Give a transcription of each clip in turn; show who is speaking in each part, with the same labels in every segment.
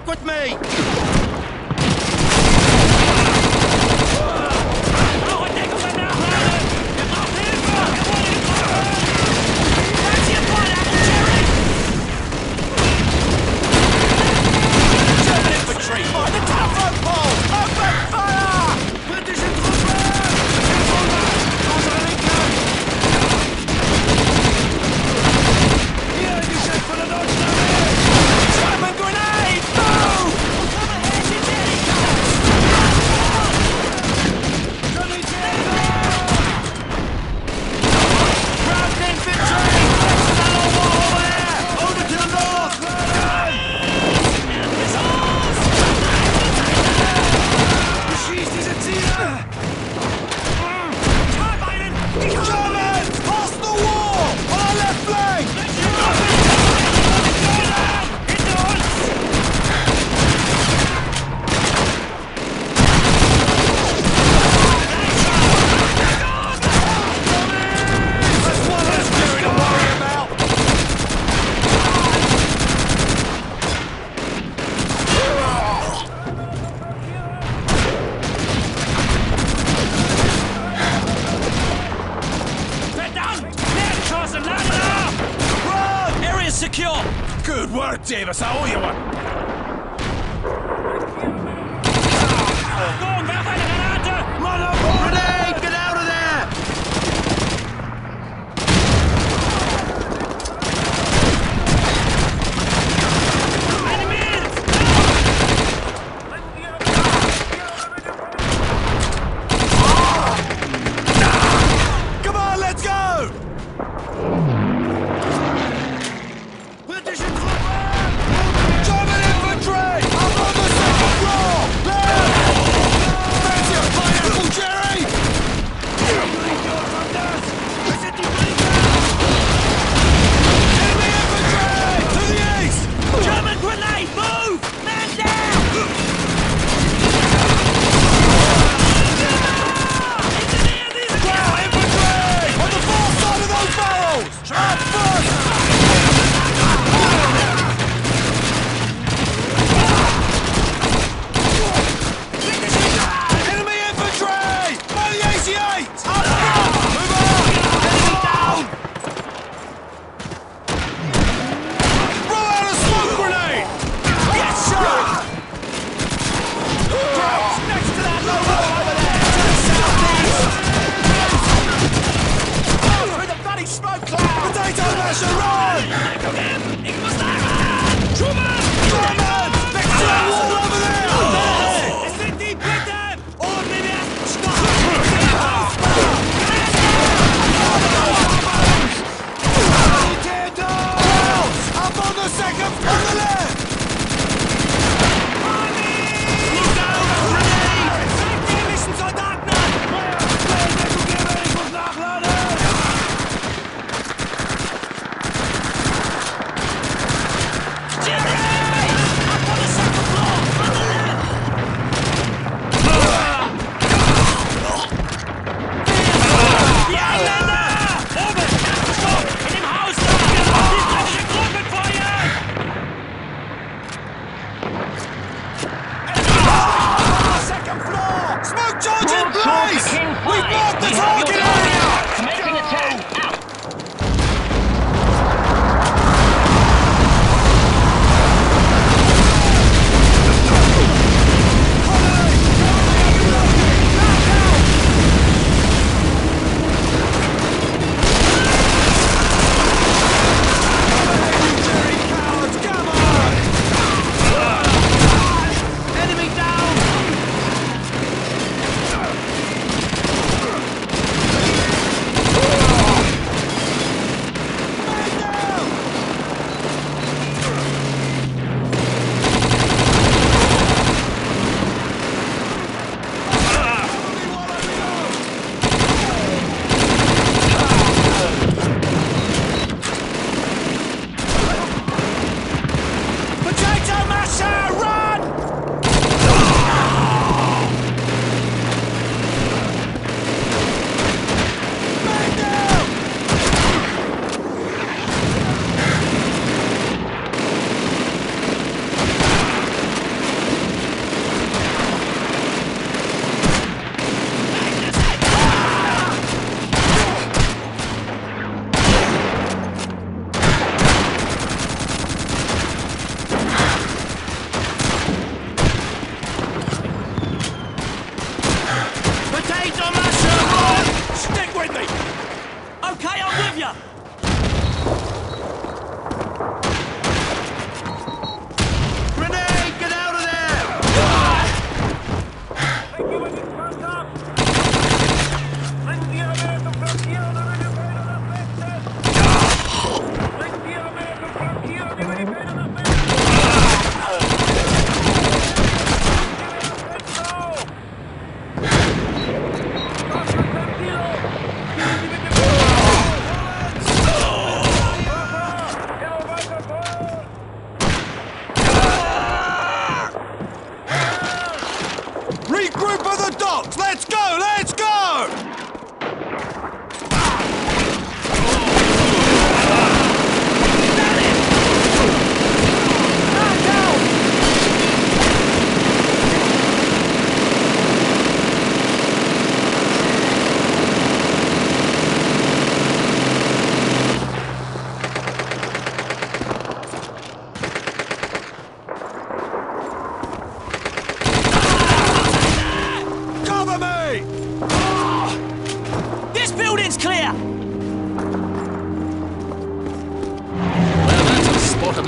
Speaker 1: Stick with me!
Speaker 2: Secure! Good work, Davis. I owe you one. Go on, werf eine Granate!
Speaker 1: Run up! Grenade! Get out of there!
Speaker 2: Enemies!
Speaker 1: Come on, let's go! German infantry! Up on the second floor! There! Fancy a pineapple, Jerry! Enemy infantry! To the east!
Speaker 2: German grenade! Move! Man down! Engineer these
Speaker 1: Wow, infantry! On the far side of those barrels! Up first! Enemy infantry! By the 88! Up front! Move on! Enemy down! Roll out a smoke grenade! Get shot! Crouch next to that logo over there! To the southeast! Through the bloody smoke cloud! Potato masher, run!
Speaker 2: Ik muss da ran! Schumann!
Speaker 1: German! Next to that wall over there!
Speaker 2: Es sind die Briten! Und wir werden
Speaker 1: Tear down! Up on the second, on the left!
Speaker 2: Look out! Grenade! Zeig die englischen Soldaten an!
Speaker 1: Ich muss nachladen!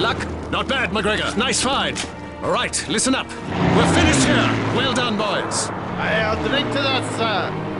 Speaker 3: luck? Not bad, McGregor. Nice find. All right, listen up. We're finished here. Well done, boys.
Speaker 4: I'll drink to that, sir.